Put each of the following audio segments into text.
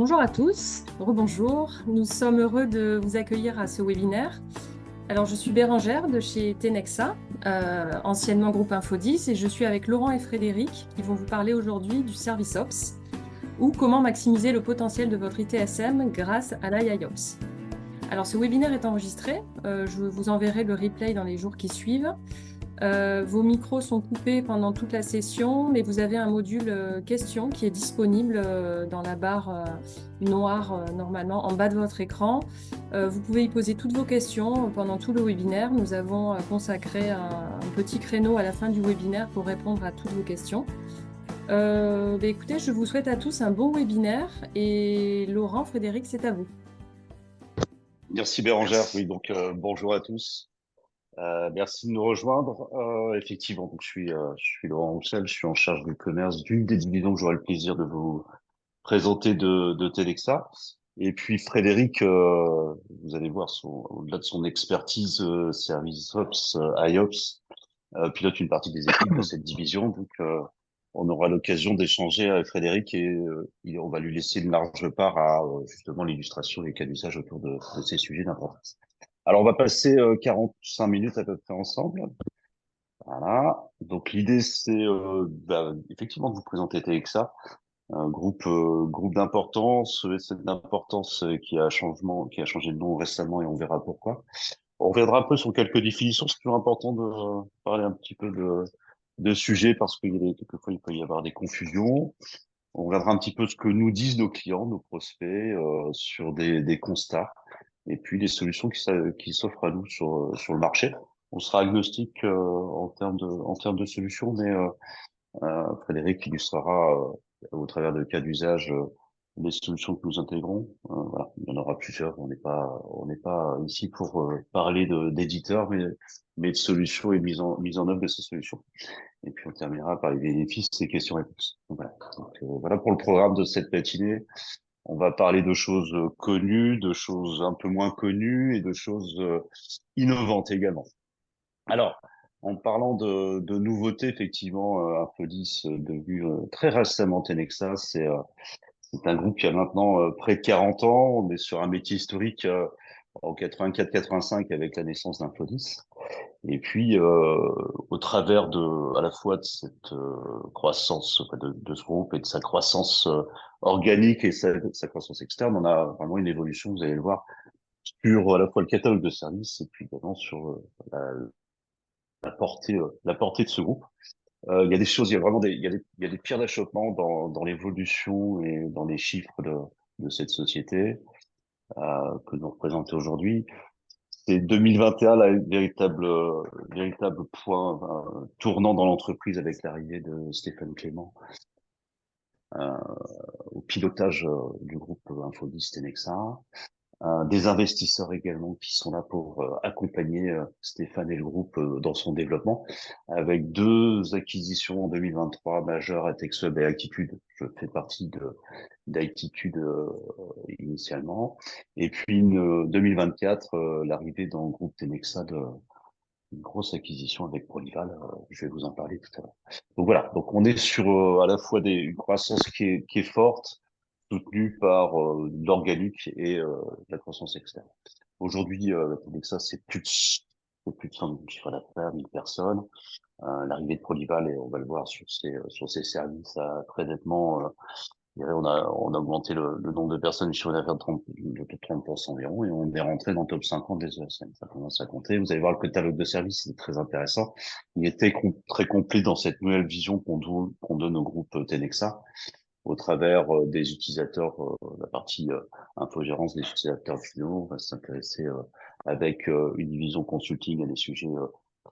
Bonjour à tous, rebonjour. Nous sommes heureux de vous accueillir à ce webinaire. Alors, je suis Bérangère de chez Tenexa, anciennement groupe Infodis, et je suis avec Laurent et Frédéric qui vont vous parler aujourd'hui du Service Ops ou comment maximiser le potentiel de votre ITSM grâce à l'IIOps. Alors, ce webinaire est enregistré. Je vous enverrai le replay dans les jours qui suivent. Vos micros sont coupés pendant toute la session, mais vous avez un module questions qui est disponible dans la barre noire normalement en bas de votre écran. Vous pouvez y poser toutes vos questions pendant tout le webinaire. Nous avons consacré un petit créneau à la fin du webinaire pour répondre à toutes vos questions. Écoutez, je vous souhaite à tous un bon webinaire et Laurent, Frédéric, c'est à vous. Merci Bérangère. Oui, donc bonjour à tous. Merci de nous rejoindre. Effectivement, donc je suis Laurent Roussel, je suis en charge du commerce d'une des divisions que j'aurai le plaisir de vous présenter de Telexa. Et puis Frédéric, vous allez voir, au-delà de son expertise Service Ops, IOps, pilote une partie des équipes de cette division. Donc on aura l'occasion d'échanger avec Frédéric et on va lui laisser une large part à justement l'illustration et les cas d'usage autour de ces sujets d'importance. Alors, on va passer 45 minutes à peu près ensemble. Voilà. Donc, l'idée, c'est effectivement de vous présenter Telexa, un groupe d'importance, cette d'importance qui a changé de nom récemment et on verra pourquoi. On reviendra un peu sur quelques définitions. C'est toujours important de parler un petit peu de sujets parce quelquefois, il peut y avoir des confusions. On regardera un petit peu ce que nous disent nos clients, nos prospects, sur des constats et puis les solutions qui s'offrent à nous sur le marché. On sera agnostique en termes de solutions, mais Frédéric illustrera au travers de cas d'usage les solutions que nous intégrons. Voilà, il y en aura plusieurs. On n'est pas ici pour parler d'éditeurs, mais de solutions et mise en œuvre de ces solutions. Et puis on terminera par les bénéfices et questions-réponses. Voilà pour le programme de cette matinée. On va parler de choses connues, de choses un peu moins connues et de choses innovantes également. Alors, en parlant de nouveautés, effectivement, Infodis, devenu très récemment Tenexa, c'est un groupe qui a maintenant près de 40 ans. On est sur un métier historique en 84-85 avec la naissance d'Infodis. Et puis, au travers à la fois de cette croissance de ce groupe et de sa croissance organique et sa croissance externe, on a vraiment une évolution, vous allez le voir, sur à la fois le catalogue de services et puis également sur la portée de ce groupe. Il y a des choses, il y a vraiment il y a des pierres d'achoppement dans l'évolution et dans les chiffres de cette société que nous représentons aujourd'hui. C'est 2021, là, véritable point tournant dans l'entreprise avec l'arrivée de Stéphane Clément euh, au pilotage du groupe Infodis Tenexa. Des investisseurs également qui sont là pour accompagner Stéphane et le groupe dans son développement, avec deux acquisitions en 2023 majeures à TechSub et Altitude. Je fais partie d'Altitude initialement. Et puis 2024, l'arrivée dans le groupe Tenexa une grosse acquisition avec Prodival, je vais vous en parler tout à l'heure. Donc voilà, donc on est sur à la fois une croissance qui est forte, soutenue par l'organique et la croissance externe. Aujourd'hui, Tenexa, c'est plus de 100 000 chiffres d'affaires, 1000 personnes. L'arrivée de Prodival, et on va le voir sur ses services, a très nettement je dirais, on a augmenté le nombre de personnes sur l'affaire de 30% environ et on est rentré dans le top 50 des ESN. Ça commence à compter. Vous allez voir le catalogue de services, c'est très intéressant. Il était très complet dans cette nouvelle vision qu'on donne au groupe Tenexa au travers des utilisateurs, la partie infogérance des utilisateurs finaux. On va s'intéresser avec une division consulting à des sujets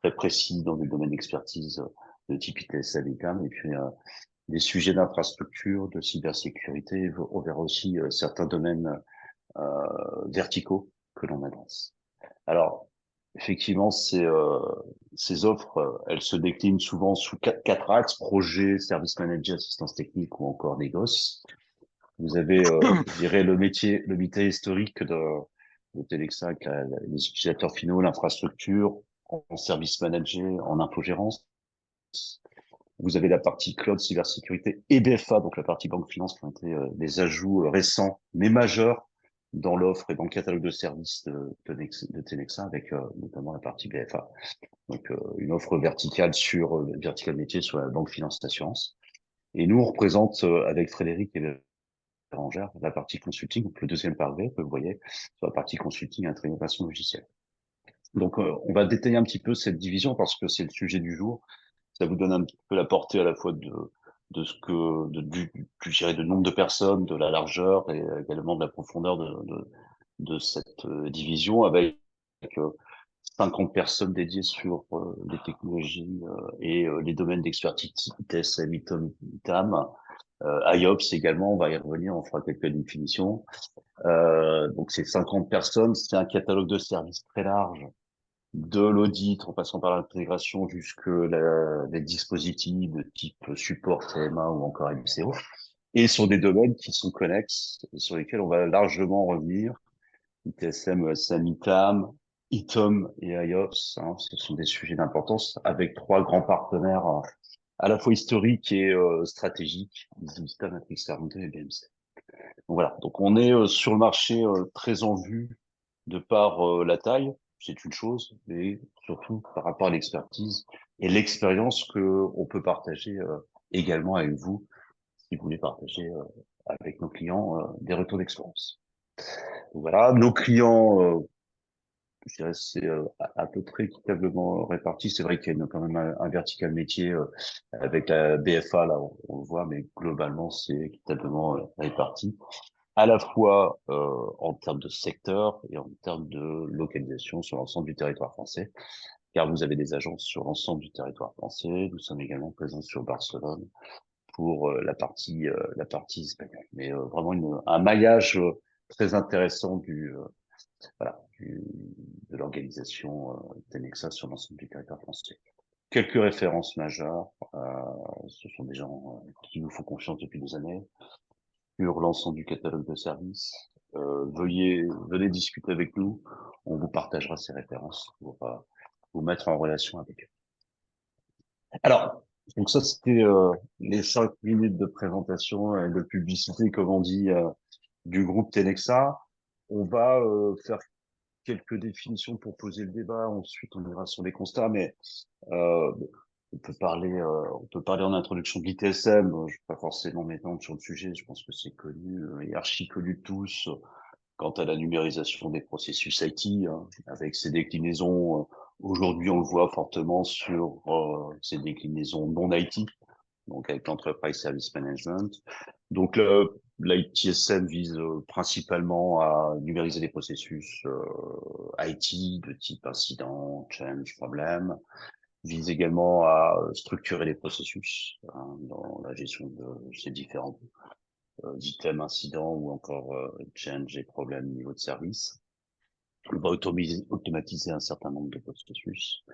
très précis dans des domaines d'expertise de type ITSM et CAM et puis des sujets d'infrastructure, de cybersécurité. On verra aussi certains domaines verticaux que l'on adresse. Alors, effectivement, ces offres, elles se déclinent souvent sous quatre axes: projet, service manager, assistance technique ou encore négoce. Vous avez, je dirais, le métier historique de Telexa avec les utilisateurs finaux, l'infrastructure, en service manager, en infogérance. Vous avez la partie cloud, cybersécurité et BFA, donc la partie banque finance, qui ont été des ajouts récents, mais majeurs dans l'offre et dans le catalogue de services de Tenexa, avec notamment la partie BFA. Donc, une offre verticale verticale métier sur la banque finance assurance. Et nous, on représente, avec Frédéric et Bérangère, la partie consulting, donc le deuxième palier que vous voyez, sur la partie consulting et intégration logicielle. Donc, on va détailler un petit peu cette division parce que c'est le sujet du jour. Ça vous donne un petit peu la portée à la fois de ce que, je dirais, de nombre de personnes, de la largeur et également de la profondeur de cette division avec euh, 50 personnes dédiées sur les technologies et les domaines d'expertise ITSM, ITOM, ITAM, IOPS également, on va y revenir, on fera quelques définitions. Donc c'est 50 personnes, c'est un catalogue de services très large, de l'audit en passant par l'intégration jusque les dispositifs de type support TMA ou encore MCO, et sur des domaines qui sont connexes, et sur lesquels on va largement revenir. ITSM, ESM, ITAM, ITOM et IOPS, hein, ce sont des sujets d'importance avec trois grands partenaires à la fois historiques et stratégiques, Vista, Matrix 42 et BMC. Donc voilà, donc on est sur le marché très en vue de par la taille, c'est une chose, mais surtout par rapport à l'expertise et l'expérience que on peut partager également avec vous, si vous voulez partager avec nos clients des retours d'expérience. Donc voilà, nos clients, je dirais, c'est à peu près équitablement réparti. C'est vrai qu'il y a quand même un vertical métier avec la BFA, là, on le voit, mais globalement, c'est équitablement réparti à la fois en termes de secteur et en termes de localisation sur l'ensemble du territoire français, car vous avez des agences sur l'ensemble du territoire français. Nous sommes également présents sur Barcelone pour la partie espagnole. Mais vraiment un maillage très intéressant voilà, de l'organisation Tenexa sur l'ensemble du territoire français. Quelques références majeures. Ce sont des gens qui nous font confiance depuis des années sur l'ensemble du catalogue de services. Venez discuter avec nous. On vous partagera ces références pour vous mettre en relation avec eux. Alors, donc ça, c'était les 5 minutes de présentation et de publicité, comme on dit, du groupe Tenexa. On va faire quelques définitions pour poser le débat. Ensuite, on ira sur les constats, mais euh, on peut parler en introduction de l'ITSM. Je ne vais pas forcément m'étendre sur le sujet. Je pense que c'est connu et archi connu de tous quant à la numérisation des processus IT, hein, avec ses déclinaisons. Aujourd'hui, on le voit fortement sur ces déclinaisons non IT, donc avec l'Enterprise Service Management. Donc, l'ITSM vise principalement à numériser les processus IT de type incident, change, problème, vise également à structurer les processus hein, dans la gestion de ces différents items, incidents ou encore change et problèmes niveau de service. On va automatiser un certain nombre de processus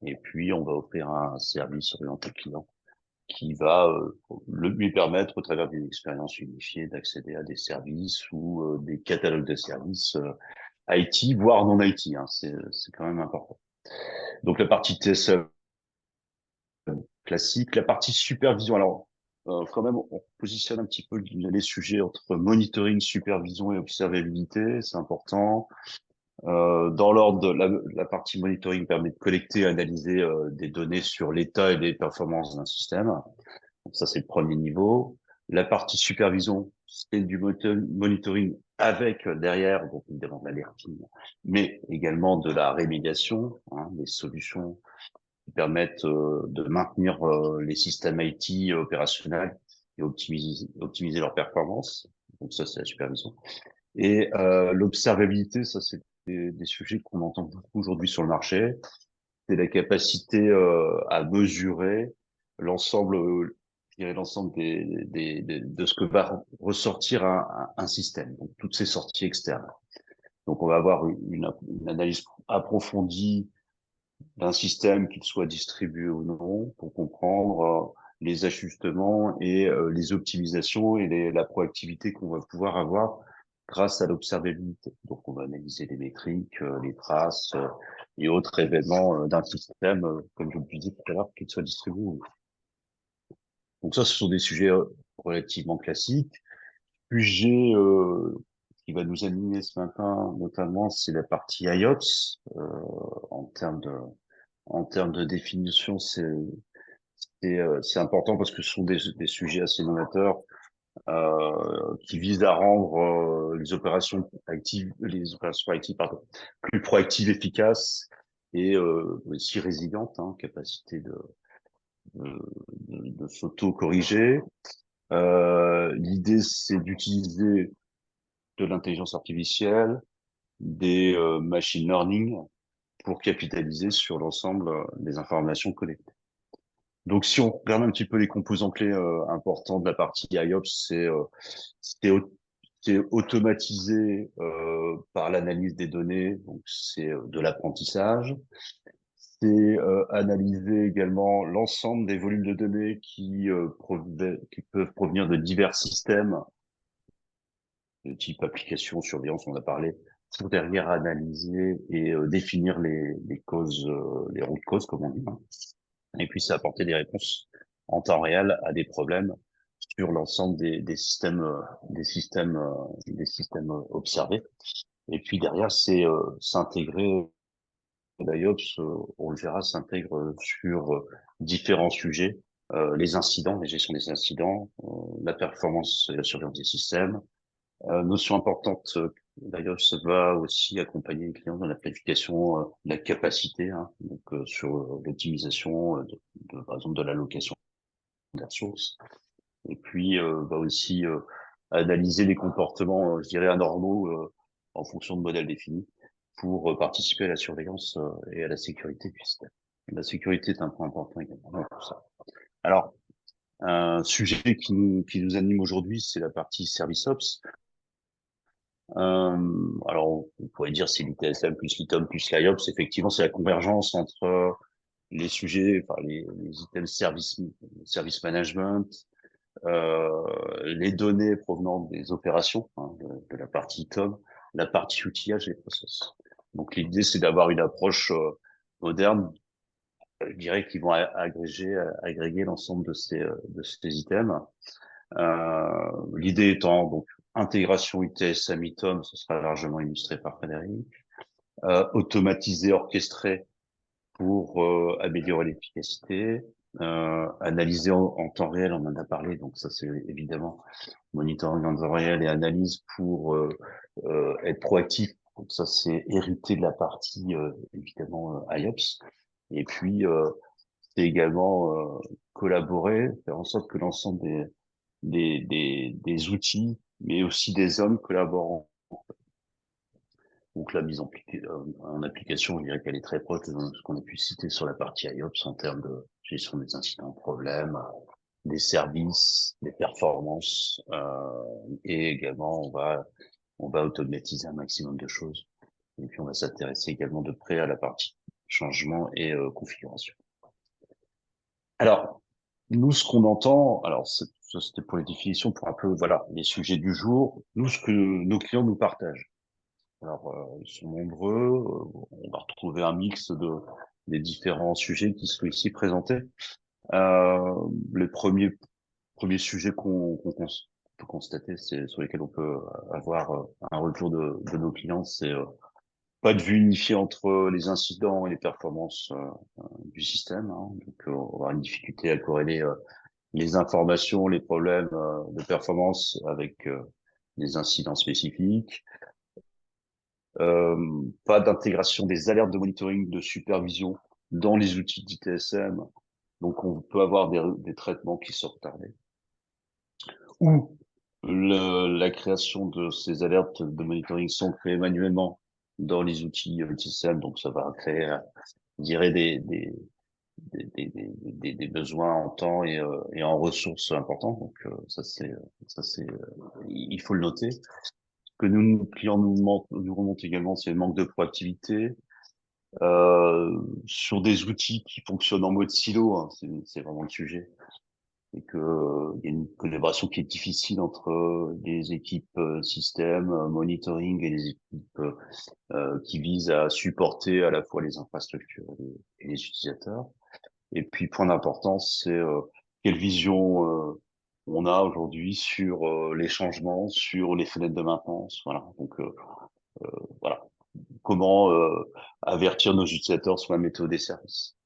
et puis on va offrir un service orienté client qui va lui permettre, au travers d'une expérience unifiée, d'accéder à des services ou des catalogues de services IT, voire non IT. Hein, c'est quand même important. Donc la partie TSE classique, la partie supervision. Alors quand même, on positionne un petit peu les sujets entre monitoring, supervision et observabilité. C'est important. Dans l'ordre, la partie monitoring permet de collecter et analyser des données sur l'état et les performances d'un système. Donc ça, c'est le premier niveau. La partie supervision, c'est du monitoring avec derrière, donc évidemment de l'alerting, mais également de la rémédiation, hein, des solutions qui permettent de maintenir les systèmes IT opérationnels et optimiser leur performance. Donc ça, c'est la supervision. Et l'observabilité, ça, c'est des sujets qu'on entend beaucoup aujourd'hui sur le marché. C'est la capacité à mesurer l'ensemble, je dirais l'ensemble de ce que va ressortir un système, donc toutes ces sorties externes. Donc on va avoir une analyse approfondie d'un système, qu'il soit distribué ou non, pour comprendre les ajustements et les optimisations et la proactivité qu'on va pouvoir avoir grâce à l'observabilité. Donc, on va analyser les métriques, les traces et autres événements d'un système, comme je vous le disais tout à l'heure, qu'il soit distribué ou non. Donc ça, ce sont des sujets relativement classiques. Sujet qui va nous animer ce matin, notamment, c'est la partie IOPS. En termes de, en termes de définition, c'est important parce que ce sont des sujets assez novateurs qui visent à rendre les opérations IT, pardon, plus proactives, efficaces et aussi résilientes, hein, capacité de, de s'auto-corriger. L'idée, c'est d'utiliser de l'intelligence artificielle, des machine learning pour capitaliser sur l'ensemble des informations collectées. Donc, si on regarde un petit peu les composants clés importants de la partie IOPS, c'est au- c'est automatisé par l'analyse des données, donc c'est de l'apprentissage. C'est analyser également l'ensemble des volumes de données qui peuvent provenir de divers systèmes de type application, surveillance, on a parlé, pour derrière analyser et définir les causes, les root causes, comme on dit, hein. Et puis, c'est apporter des réponses en temps réel à des problèmes sur l'ensemble des systèmes observés. Et puis derrière, c'est s'intégrer. L'IOPS, on le verra, s'intègre sur différents sujets, les incidents, la gestion des incidents, la performance et la surveillance des systèmes. Notion importante, l'IOPS va aussi accompagner les clients dans la planification de la capacité, hein, donc sur l'optimisation, par exemple, de l'allocation des ressources. Et puis, va aussi analyser les comportements, je dirais, anormaux en fonction de modèles définis pour participer à la surveillance et à la sécurité du système. La sécurité est un point important également dans tout ça. Alors, un sujet qui nous anime aujourd'hui, c'est la partie Service Ops. Alors, on pourrait dire c'est l'ITSM plus l'ITOM plus l'IOPS. Effectivement, c'est la convergence entre les sujets, enfin les items service management, les données provenant des opérations, hein, de la partie ITOM, la partie outillage et process. Donc l'idée, c'est d'avoir une approche moderne, je dirais, qui vont agréger l'ensemble de ces items. L'idée étant donc intégration ITSM ITOM, ce sera largement illustré par Frédéric, automatisé, orchestré pour améliorer l'efficacité, analyser en temps réel, on en a parlé, donc ça c'est évidemment monitoring en temps réel et analyse pour être proactif. Donc ça c'est hérité de la partie évidemment IOPS. Et puis c'est également collaborer, faire en sorte que l'ensemble des outils, mais aussi des hommes collaborant. Donc la mise en application, je dirais qu'elle est très proche de ce qu'on a pu citer sur la partie IOPS en termes de gestion des incidents, problèmes, des services, des performances, et également on va automatiser un maximum de choses. Et puis on va s'intéresser également de près à la partie changement et configuration. Alors nous, ce qu'on entend, alors ça c'était pour les définitions, pour un peu voilà les sujets du jour. Nous, ce que nos clients nous partagent. Alors, ils sont nombreux. On va retrouver un mix des différents sujets qui sont ici présentés. Les premiers sujets qu'on peut constater, c'est sur lesquels on peut avoir un retour de nos clients, c'est pas de vue unifiée entre les incidents et les performances du système, hein. Donc, on va avoir une difficulté à corréler les informations, les problèmes de performance avec des incidents spécifiques. Pas d'intégration des alertes de monitoring, de supervision dans les outils d'ITSM. Donc, on peut avoir des traitements qui sont retardés. Ou la création de ces alertes de monitoring sont créées manuellement dans les outils ITSM. Donc, ça va créer, je dirais, des besoins en temps et en ressources importants. Donc, il faut le noter. Que nos clients nous remontent également, c'est le manque de proactivité sur des outils qui fonctionnent en mode silo, hein, c'est vraiment le sujet. Et que il y a une collaboration qui est difficile entre les équipes système, monitoring et les équipes qui visent à supporter à la fois les infrastructures et les utilisateurs. Et puis, point d'importance, c'est quelle vision on a aujourd'hui sur les changements, sur les fenêtres de maintenance. Voilà. Donc voilà, comment avertir nos utilisateurs sur la météo des services.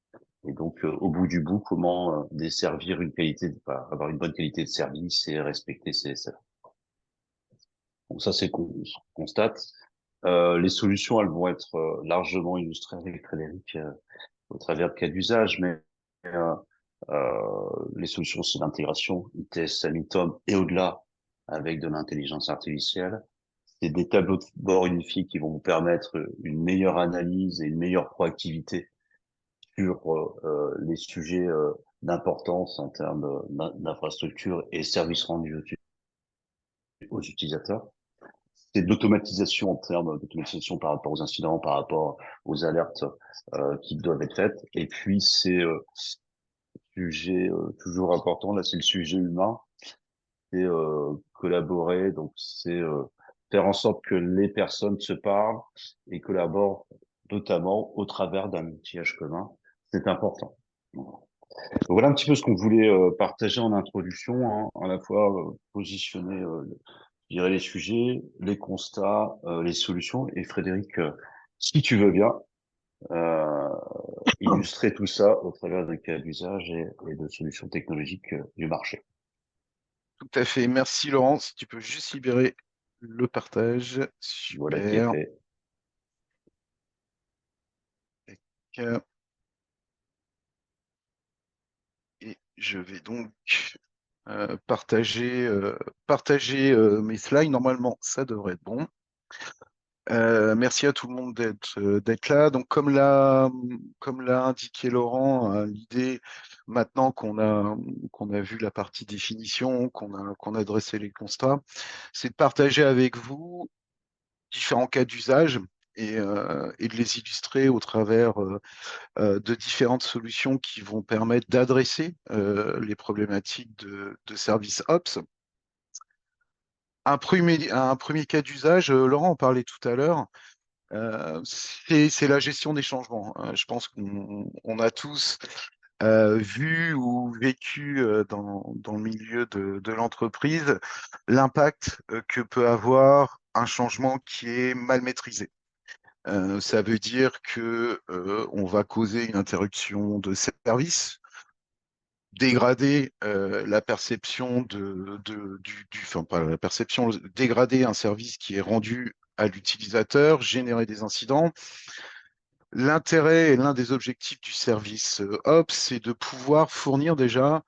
Et donc au bout du bout, comment desservir une qualité, enfin, avoir une bonne qualité de service et respecter ces SLA. Donc ça, c'est qu'on constate. Les solutions, elles vont être largement illustrées avec Frédéric au travers de cas d'usage, mais euh, les solutions, c'est l'intégration ITS, Amitom et au-delà avec de l'intelligence artificielle. C'est des tableaux de bord unifiés qui vont vous permettre une meilleure analyse et une meilleure proactivité sur les sujets d'importance en termes d'infrastructure et services rendus aux utilisateurs. C'est de l'automatisation en termes d'automatisation par rapport aux incidents, par rapport aux alertes qui doivent être faites. Et puis, c'est sujet toujours important, là, c'est le sujet humain. C'est collaborer, donc c'est faire en sorte que les personnes se parlent et collaborent, notamment au travers d'un outillage commun. C'est important. Voilà un petit peu ce qu'on voulait partager en introduction, hein, à la fois positionner, je dirais, les sujets, les constats, les solutions. Et Frédéric, si tu veux bien, euh, illustrer tout ça au travers d'un cas d'usage et de solutions technologiques du marché. Tout à fait. Merci Laurent. Si tu peux juste libérer le partage. Voilà qui est Super. fait. Tac. Et je vais donc partager mes slides. Normalement, ça devrait être bon. Merci à tout le monde d'être là. Donc, comme l'a indiqué Laurent, l'idée maintenant qu'on a vu la partie définition, qu'on a dressé les constats, c'est de partager avec vous différents cas d'usage et de les illustrer au travers de différentes solutions qui vont permettre d'adresser les problématiques de service Ops. Un premier cas d'usage, Laurent en parlait tout à l'heure, c'est la gestion des changements. Je pense qu'on a tous vu ou vécu dans le milieu de l'entreprise l'impact que peut avoir un changement qui est mal maîtrisé. Ça veut dire que on va causer une interruption de service, dégrader la perception enfin pas la perception, dégrader un service qui est rendu à l'utilisateur, générer des incidents. L'intérêt et l'un des objectifs du service Ops, c'est de pouvoir fournir déjà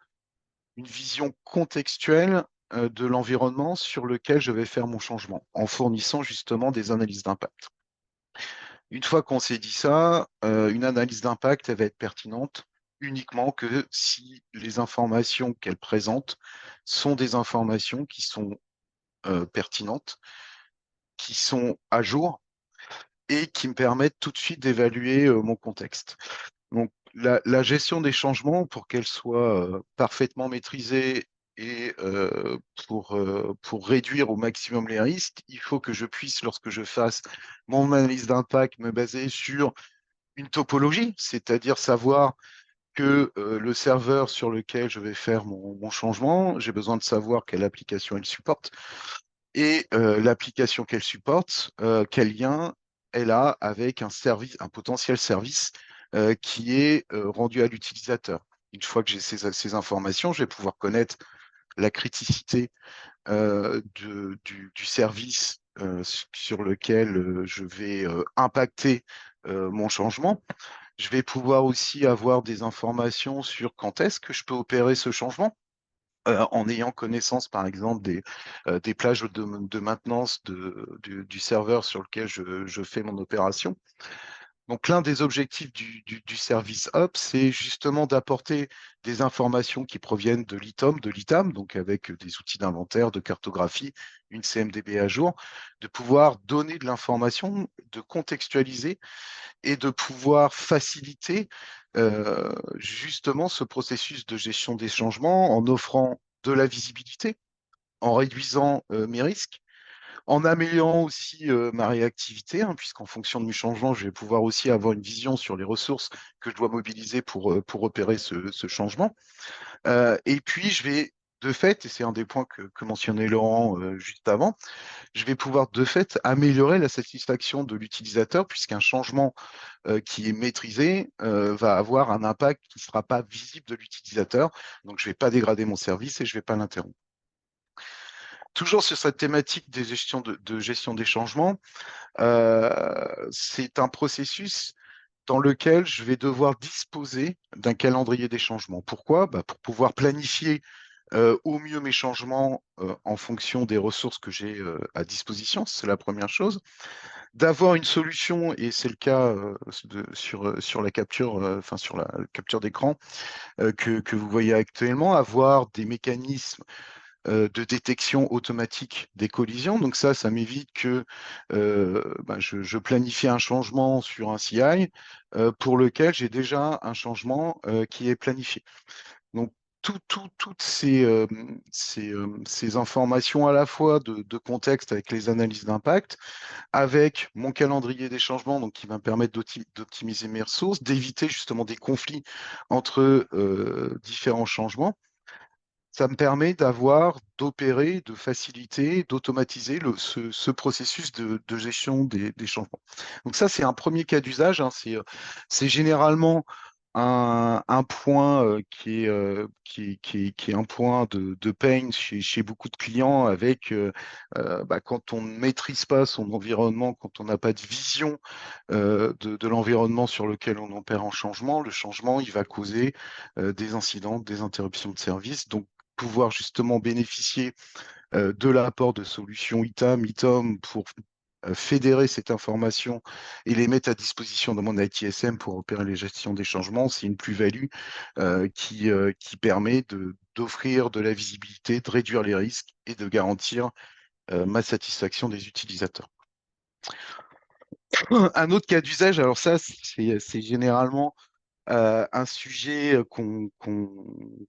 une vision contextuelle de l'environnement sur lequel je vais faire mon changement, en fournissant justement des analyses d'impact. Une fois qu'on s'est dit ça, une analyse d'impact, elle va être pertinente uniquement que si les informations qu'elle présente sont des informations qui sont pertinentes, qui sont à jour et qui me permettent tout de suite d'évaluer mon contexte. Donc, la gestion des changements, pour qu'elle soit parfaitement maîtrisée et pour réduire au maximum les risques, il faut que je puisse, lorsque je fasse mon analyse d'impact, me baser sur une topologie, c'est-à-dire savoir que le serveur sur lequel je vais faire mon changement, j'ai besoin de savoir quelle application elle supporte et l'application qu'elle supporte, quel lien elle a avec un service, un potentiel service qui est rendu à l'utilisateur. Une fois que j'ai ces informations, je vais pouvoir connaître la criticité du service sur lequel je vais impacter mon changement. Je vais pouvoir aussi avoir des informations sur quand est-ce que je peux opérer ce changement. En ayant connaissance, par exemple, des plages de maintenance du serveur sur lequel je fais mon opération. Donc, l'un des objectifs du service Ops, c'est justement d'apporter des informations qui proviennent de l'ITOM, de l'ITAM, donc avec des outils d'inventaire, de cartographie, une CMDB à jour, de pouvoir donner de l'information, de contextualiser et de pouvoir faciliter justement ce processus de gestion des changements en offrant de la visibilité, en réduisant mes risques, en améliorant aussi ma réactivité, hein, puisqu'en fonction de mes changements, je vais pouvoir aussi avoir une vision sur les ressources que je dois mobiliser pour opérer ce changement. Et puis, je vais, de fait, et c'est un des points que mentionnait Laurent juste avant, je vais pouvoir de fait améliorer la satisfaction de l'utilisateur, puisqu'un changement qui est maîtrisé va avoir un impact qui ne sera pas visible de l'utilisateur. Donc, je ne vais pas dégrader mon service et je ne vais pas l'interrompre. Toujours sur cette thématique de gestion des changements, c'est un processus dans lequel je vais devoir disposer d'un calendrier des changements. Pourquoi? Pour pouvoir planifier au mieux mes changements en fonction des ressources que j'ai à disposition, c'est la première chose. D'avoir une solution, et c'est le cas sur la capture, enfin sur la capture d'écran que vous voyez actuellement, avoir des mécanismes de détection automatique des collisions. Donc ça m'évite que je planifie un changement sur un CI pour lequel j'ai déjà un changement qui est planifié. Donc, toutes ces informations à la fois de contexte avec les analyses d'impact, avec mon calendrier des changements, donc qui va me permettre d'optimiser mes ressources, d'éviter justement des conflits entre différents changements. Ça me permet d'opérer, de faciliter, d'automatiser ce processus de gestion des changements. Donc ça, c'est un premier cas d'usage, hein. C'est généralement un point qui est un point de pain chez beaucoup de clients avec quand on ne maîtrise pas son environnement, quand on n'a pas de vision de l'environnement sur lequel on opère en changement, le changement, il va causer des incidents, des interruptions de service. Donc, pouvoir justement bénéficier de l'apport de solutions ITAM, ITOM pour fédérer cette information et les mettre à disposition de mon ITSM pour opérer les gestions des changements, c'est une plus-value qui permet d'offrir de la visibilité, de réduire les risques et de garantir ma satisfaction des utilisateurs. Un autre cas d'usage, alors ça, c'est généralement un sujet qu'on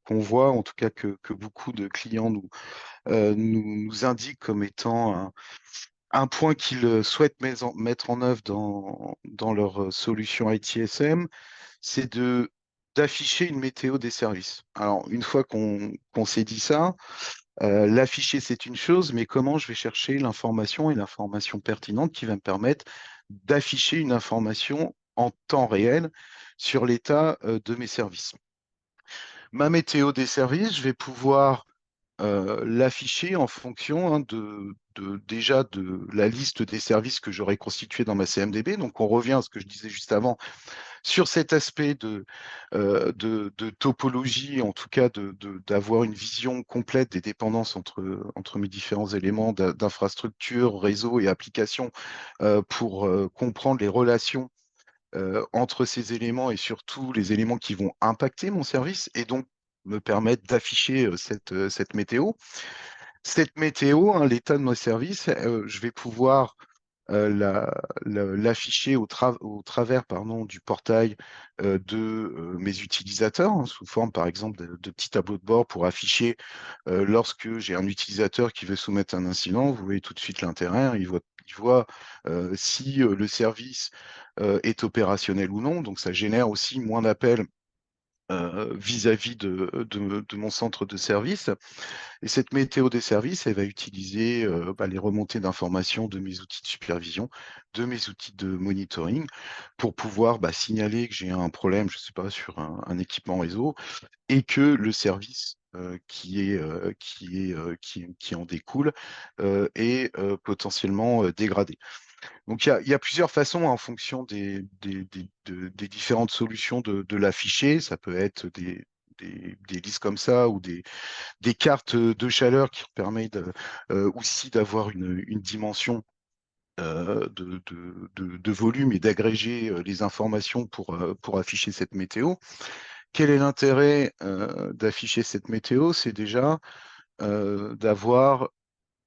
voit, en tout cas que beaucoup de clients nous indiquent comme étant un point qu'ils souhaitent mettre en œuvre dans leur solution ITSM, c'est d'afficher une météo des services. Alors, une fois qu'on s'est dit ça, l'afficher, c'est une chose, mais comment je vais chercher l'information et l'information pertinente qui va me permettre d'afficher une information en temps réel sur l'état de mes services. Ma météo des services, je vais pouvoir l'afficher en fonction déjà de la liste des services que j'aurai constitué dans ma CMDB. Donc, on revient à ce que je disais juste avant sur cet aspect de topologie, en tout cas d'avoir une vision complète des dépendances entre mes différents éléments d'infrastructure, réseau et application pour comprendre les relations entre ces éléments et surtout les éléments qui vont impacter mon service et donc me permettre d'afficher cette météo. Cette météo, hein, l'état de mon service, je vais pouvoir l'afficher au travers du portail de mes utilisateurs, hein, sous forme par exemple de petits tableaux de bord pour afficher lorsque j'ai un utilisateur qui veut soumettre un incident, vous voyez tout de suite l'intérêt, hein, il voit si le service est opérationnel ou non, donc ça génère aussi moins d'appels vis-à-vis de mon centre de service. Et cette météo des services, elle va utiliser les remontées d'informations de mes outils de supervision, de mes outils de monitoring, pour pouvoir signaler que j'ai un problème, je ne sais pas, sur un équipement réseau, et que le service qui en découle est potentiellement dégradé. Donc il y a plusieurs façons en fonction des différentes solutions de l'afficher. Ça peut être des listes comme ça ou des cartes de chaleur qui permettent aussi d'avoir une dimension de volume et d'agréger les informations pour afficher cette météo. Quel est l'intérêt d'afficher cette météo? C'est déjà d'avoir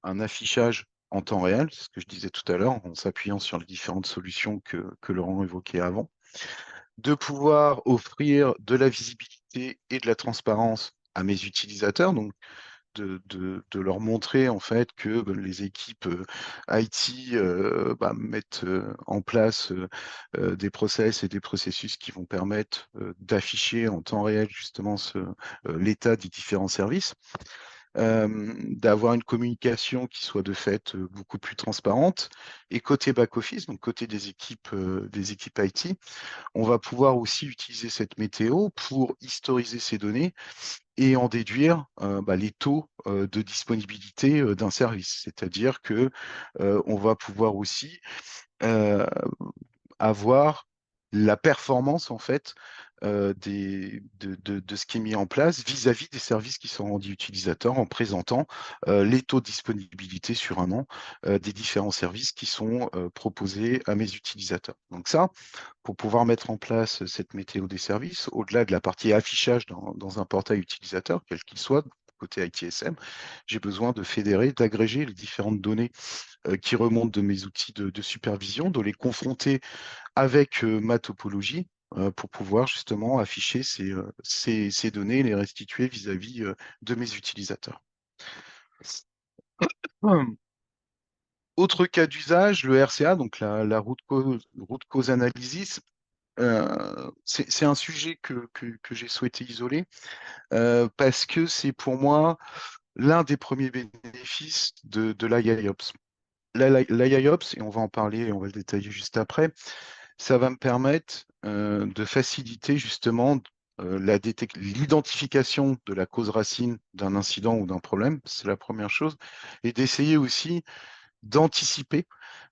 un affichage en temps réel, c'est ce que je disais tout à l'heure, en s'appuyant sur les différentes solutions que Laurent évoquait avant, de pouvoir offrir de la visibilité et de la transparence à mes utilisateurs, donc de leur montrer en fait que les équipes IT mettent en place des process et des processus qui vont permettre d'afficher en temps réel justement l'état des différents services, d'avoir une communication qui soit de fait beaucoup plus transparente. Et côté back-office, donc côté des équipes IT, on va pouvoir aussi utiliser cette météo pour historiser ces données et en déduire les taux de disponibilité d'un service. C'est-à-dire que on va pouvoir aussi euh, avoir la performance en fait de ce qui est mis en place vis-à-vis des services qui sont rendus utilisateurs en présentant les taux de disponibilité sur un an des différents services qui sont proposés à mes utilisateurs. Donc ça, pour pouvoir mettre en place cette météo des services, au-delà de la partie affichage dans un portail utilisateur, quel qu'il soit, côté ITSM, j'ai besoin de fédérer, d'agréger les différentes données qui remontent de mes outils de supervision, de les confronter avec ma topologie pour pouvoir justement afficher ces données et les restituer vis-à-vis de mes utilisateurs. Autre cas d'usage, le RCA, donc la root cause analysis. C'est un sujet que j'ai souhaité isoler parce que c'est pour moi l'un des premiers bénéfices de l'IIOps. L'IIOps, et on va en parler et on va le détailler juste après, ça va me permettre de faciliter justement l'identification de la cause racine d'un incident ou d'un problème, c'est la première chose, et d'essayer aussi d'anticiper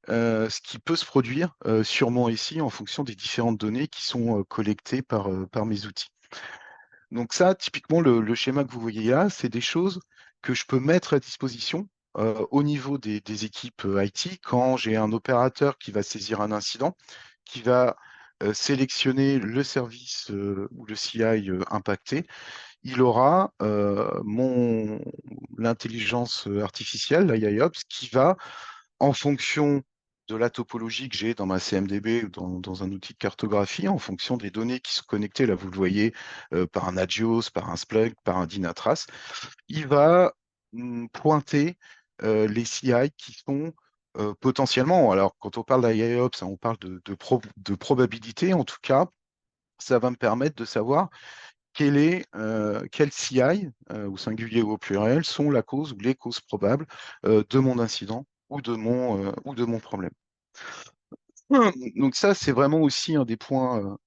ce qui peut se produire sûrement ici en fonction des différentes données qui sont collectées par mes outils. Donc ça, typiquement, le schéma que vous voyez là, c'est des choses que je peux mettre à disposition au niveau des équipes IT quand j'ai un opérateur qui va saisir un incident, qui va sélectionner le service ou le CI impacté. Il aura l'intelligence artificielle, la l'IIOps, qui va en fonction de la topologie que j'ai dans ma CMDB ou dans un outil de cartographie, en fonction des données qui sont connectées, là vous le voyez, par un Agios, par un Splunk, par un Dynatrace, il va pointer les CI qui sont potentiellement, alors quand on parle d'IIOps, on parle de probabilité, en tout cas, ça va me permettre de savoir quel CI, au singulier ou au pluriel, sont la cause ou les causes probables de mon incident ou de mon problème. Donc ça, c'est vraiment aussi un des points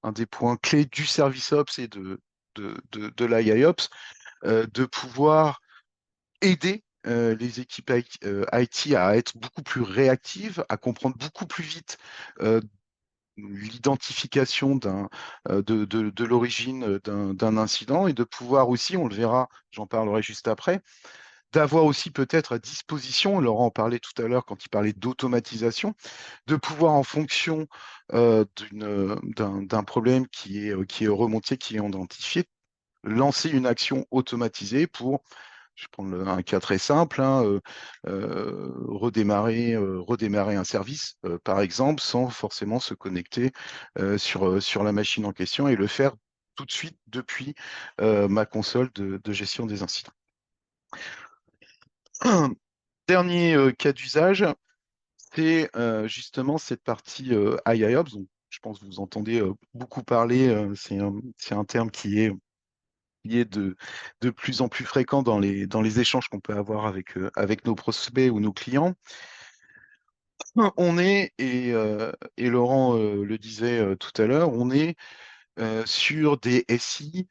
clés du service Ops et de l'IIOps, de pouvoir aider les équipes IT à être beaucoup plus réactives, à comprendre beaucoup plus vite l'identification de l'origine d'un incident et de pouvoir aussi, on le verra, j'en parlerai juste après, d'avoir aussi peut-être à disposition, Laurent en parlait tout à l'heure quand il parlait d'automatisation, de pouvoir en fonction d'un problème qui est remonté, qui est identifié, lancer une action automatisée pour, je vais prendre un cas très simple, hein, redémarrer un service, par exemple, sans forcément se connecter sur la machine en question et le faire tout de suite depuis ma console de gestion des incidents. Dernier cas d'usage, c'est justement cette partie IIOps. Donc, je pense que vous entendez beaucoup parler, c'est un terme qui est de plus en plus fréquent dans les échanges qu'on peut avoir avec nos prospects ou nos clients. On est, et Laurent le disait tout à l'heure, on est sur des SI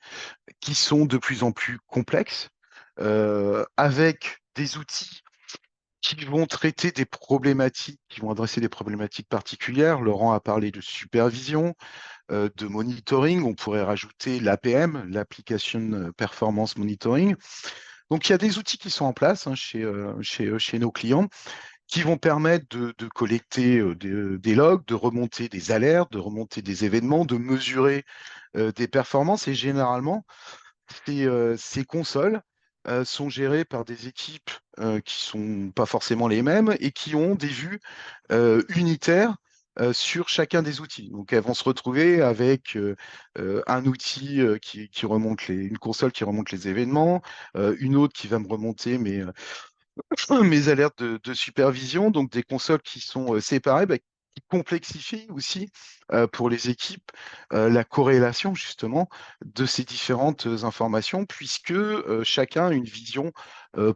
qui sont de plus en plus complexes, avec des outils qui vont traiter des problématiques, qui vont adresser des problématiques particulières. Laurent a parlé de supervision, de monitoring. On pourrait rajouter l'APM, l'Application Performance Monitoring. Donc, il y a des outils qui sont en place hein, chez nos clients qui vont permettre de collecter des logs, de remonter des alertes, de remonter des événements, de mesurer des performances. Et généralement, ces consoles sont gérées par des équipes qui sont pas forcément les mêmes et qui ont des vues unitaires sur chacun des outils. Donc, elles vont se retrouver avec un outil qui remonte une console qui remonte les événements, une autre qui va me remonter mes alertes de supervision, donc des consoles qui sont séparées, bah, qui complexifient aussi pour les équipes la corrélation justement de ces différentes informations, puisque chacun a une vision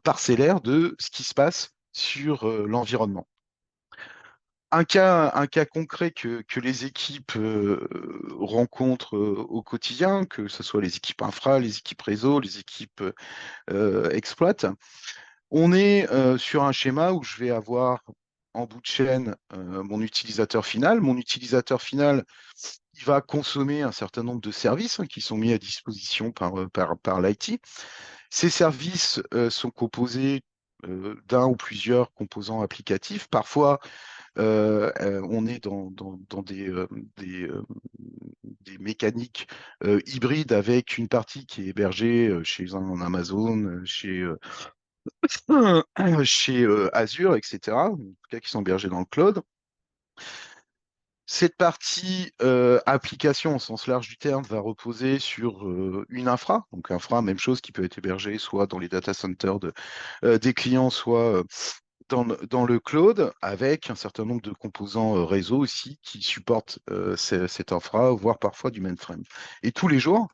parcellaire de ce qui se passe sur l'environnement. Un cas concret que les équipes rencontrent au quotidien, que ce soit les équipes infra, les équipes réseau, les équipes exploit, on est sur un schéma où je vais avoir en bout de chaîne mon utilisateur final. Mon utilisateur final, il va consommer un certain nombre de services qui sont mis à disposition par l'IT. Ces services sont composés d'un ou plusieurs composants applicatifs. Parfois, on est dans des, euh, des mécaniques hybrides avec une partie qui est hébergée chez un Amazon, chez Azure, etc., en tout cas qui sont hébergés dans le cloud. Cette partie application au sens large du terme va reposer sur une infra. Donc infra, même chose, qui peut être hébergée soit dans les data centers des clients, soit dans le cloud, avec un certain nombre de composants réseau aussi qui supportent cette infra, voire parfois du mainframe. Et tous les jours,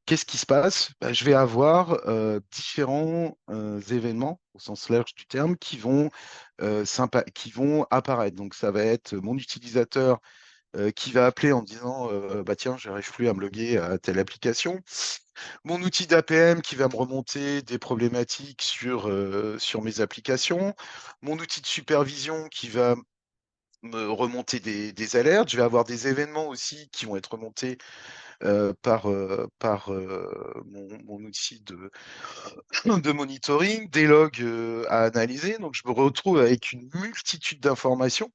qu'est-ce qui se passe? Bah, je vais avoir différents événements, au sens large du terme, qui vont apparaître. Donc, ça va être mon utilisateur qui va appeler en disant bah, tiens, j'arrive plus à me loguer à telle application. Mon outil d'APM qui va me remonter des problématiques sur mes applications. Mon outil de supervision qui va me remonter des alertes. Je vais avoir des événements aussi qui vont être remontés par mon outil de monitoring, des logs à analyser. Donc, je me retrouve avec une multitude d'informations.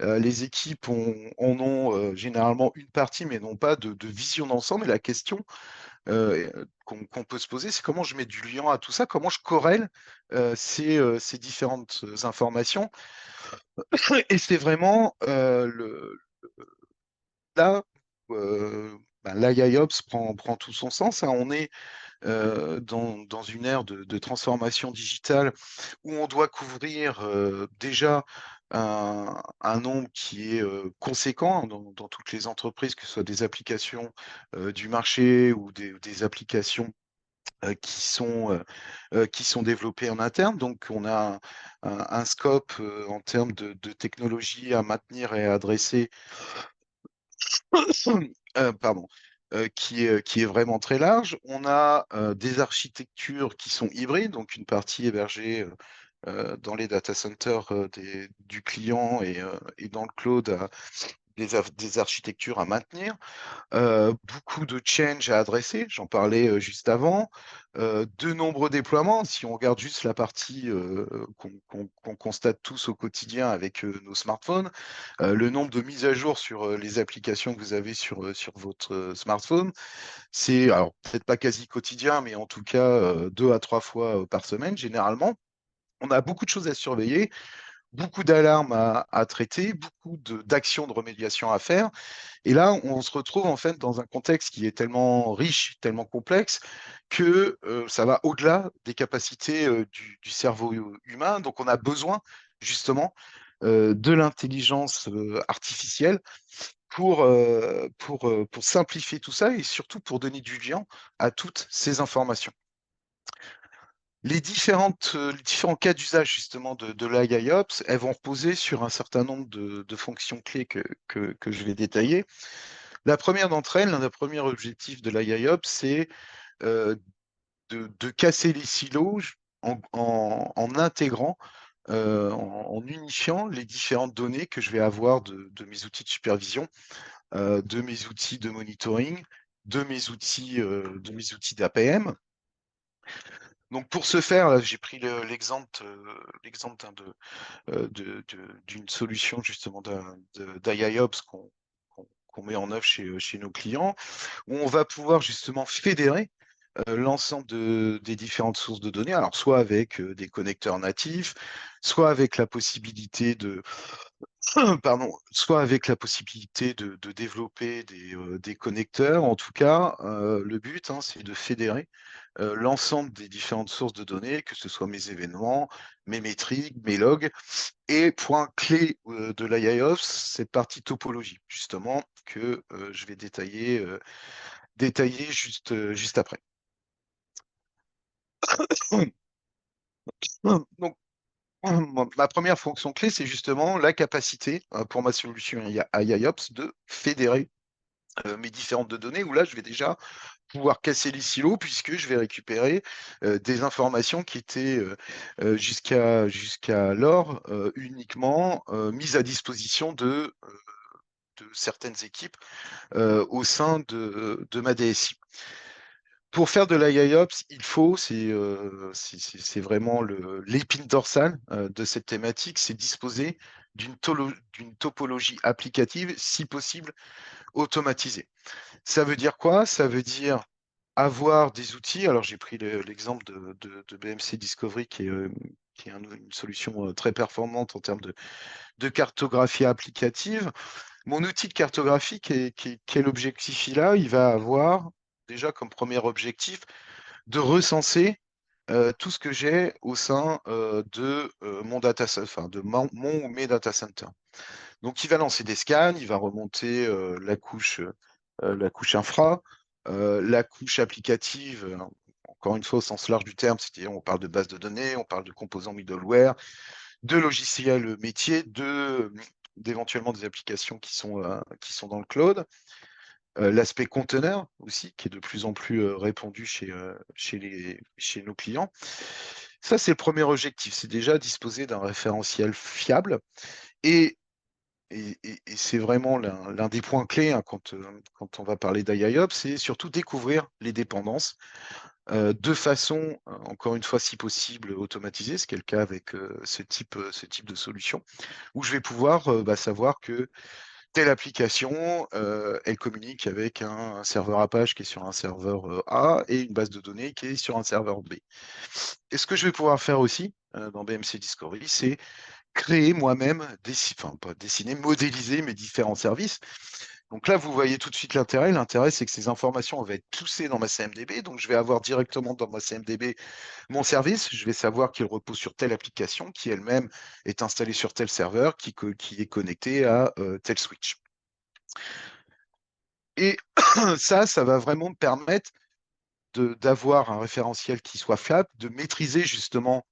Les équipes en ont généralement une partie, mais non pas de vision d'ensemble. Et la question qu'on peut se poser, c'est comment je mets du lien à tout ça, comment je corrèle ces différentes informations. Et c'est vraiment là où l'IIOps prend tout son sens, hein. On est dans une ère de transformation digitale où on doit couvrir déjà un nombre qui est conséquent dans toutes les entreprises, que ce soit des applications du marché ou des applications qui sont développées en interne. Donc, on a un scope en termes de technologie à maintenir et à adresser pardon, qui est vraiment très large. On a des architectures qui sont hybrides, donc une partie hébergée dans les data centers du client et dans le cloud, des architectures à maintenir. Beaucoup de change à adresser, j'en parlais juste avant. De nombreux déploiements, si on regarde juste la partie qu'on constate tous au quotidien avec nos smartphones, le nombre de mises à jour sur les applications que vous avez sur votre smartphone, c'est alors peut-être pas quasi quotidien, mais en tout cas 2 à 3 fois par semaine généralement. On a beaucoup de choses à surveiller, beaucoup d'alarmes à traiter, beaucoup d'actions de remédiation à faire. Et là, on se retrouve en fait dans un contexte qui est tellement riche, tellement complexe, que ça va au-delà des capacités du cerveau humain. Donc, on a besoin justement de l'intelligence artificielle pour simplifier tout ça et surtout pour donner du lien à toutes ces informations. Les différents cas d'usage justement de l'IIOps, elles vont reposer sur un certain nombre de fonctions clés que je vais détailler. La première d'entre elles, l'un des premiers objectifs de l'IIOps, c'est euh, de casser les silos en intégrant, en unifiant les différentes données que je vais avoir de mes outils de supervision, de mes outils de monitoring, de mes outils d'APM. Donc pour ce faire, là, j'ai pris l'exemple d'une solution justement d'IIOps qu'on met en œuvre chez nos clients, où on va pouvoir justement fédérer l'ensemble des différentes sources de données, alors soit avec des connecteurs natifs, soit avec la possibilité pardon, soit avec la possibilité de développer des connecteurs. En tout cas, le but, hein, c'est de fédérer l'ensemble des différentes sources de données, que ce soit mes événements, mes métriques, mes logs. Et point clé de l'IIOps, cette partie topologie, justement, que je vais détailler juste après. Donc, ma première fonction clé, c'est justement la capacité pour ma solution IIOps de fédérer mes différentes données, où là, je vais déjà pouvoir casser les silos puisque je vais récupérer des informations qui étaient jusqu'alors uniquement mises à disposition de certaines équipes au sein de ma DSI. Pour faire de l'IIOps, il faut, c'est vraiment l'épine dorsale de cette thématique, c'est disposer d'une topologie applicative, si possible, automatisée. Ça veut dire quoi? Ça veut dire avoir des outils. Alors, j'ai pris l'exemple de BMC Discovery, qui est une solution très performante en termes de cartographie applicative. Mon outil de cartographie, quel objectif il a? Il va avoir déjà comme premier objectif de recenser tout ce que j'ai au sein de mon data, enfin de mon ou mes data centers. Donc, il va lancer des scans, il va remonter la couche infra, la couche applicative, encore une fois au sens large du terme, c'est-à-dire on parle de base de données, on parle de composants middleware, de logiciels métiers, d'éventuellement des applications qui sont dans le cloud. L'aspect conteneur aussi, qui est de plus en plus répandu chez nos clients. Ça, c'est le premier objectif, c'est déjà disposer d'un référentiel fiable. Et c'est vraiment l'un des points clés hein, quand on va parler d'IIOps, c'est surtout découvrir les dépendances de façon, encore une fois, si possible, automatisée, ce qui est le cas avec ce type de solution, où je vais pouvoir savoir que telle application, elle communique avec un serveur Apache qui est sur un serveur A et une base de données qui est sur un serveur B. Et ce que je vais pouvoir faire aussi dans BMC Discovery, c'est créer moi-même, enfin pas dessiner, modéliser mes différents services. Donc là, vous voyez tout de suite l'intérêt. L'intérêt, c'est que ces informations vont être poussées dans ma CMDB. Donc, je vais avoir directement dans ma CMDB mon service. Je vais savoir qu'il repose sur telle application qui elle-même est installée sur tel serveur, qui est connecté à tel switch. Et ça va vraiment me permettre d'avoir un référentiel qui soit fiable, de maîtriser justement,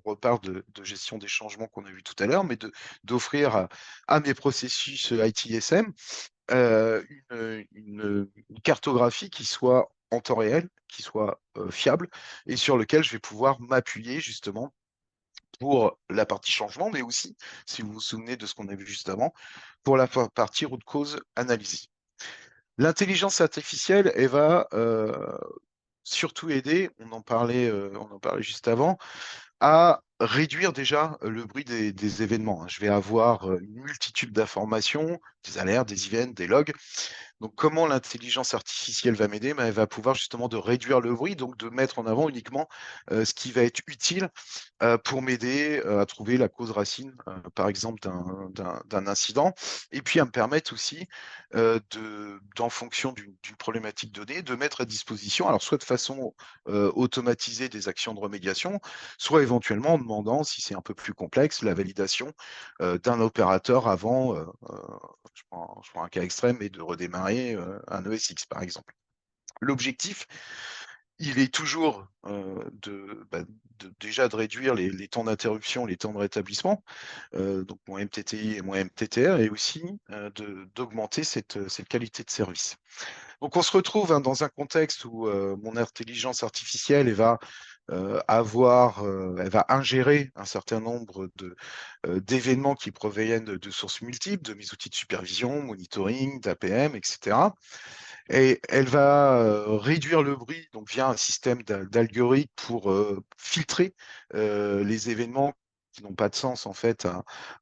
on reparle de gestion des changements qu'on a vu tout à l'heure, mais d'offrir à mes processus ITSM une cartographie qui soit en temps réel, qui soit fiable et sur lequel je vais pouvoir m'appuyer justement pour la partie changement, mais aussi, si vous vous souvenez de ce qu'on a vu juste avant, pour la partie root cause analyse. L'intelligence artificielle, elle va surtout aider, on en parlait juste avant, à réduire déjà le bruit des événements, hein. Je vais avoir une multitude d'informations, des alertes, des events, des logs. Donc, comment l'intelligence artificielle va m'aider? Ben, elle va pouvoir justement de réduire le bruit, donc de mettre en avant uniquement ce qui va être utile pour m'aider à trouver la cause racine, par exemple, d'un incident, et puis à me permettre aussi, en fonction d'une problématique donnée, de mettre à disposition, alors soit de façon automatisée des actions de remédiation, soit éventuellement en demandant, si c'est un peu plus complexe, la validation d'un opérateur avant, je prends un cas extrême, et de redémarrer un ESX, par exemple. L'objectif, il est toujours déjà de réduire les temps d'interruption, les temps de rétablissement, donc moins MTTI et moins MTTR, et aussi d'augmenter cette qualité de service. Donc on se retrouve hein, dans un contexte où mon intelligence artificielle elle va ingérer un certain nombre d'événements qui proviennent de sources multiples, de mes outils de supervision, monitoring, d'APM, etc. Et elle va réduire le bruit donc via un système d'algorithmes pour filtrer les événements qui n'ont pas de sens en fait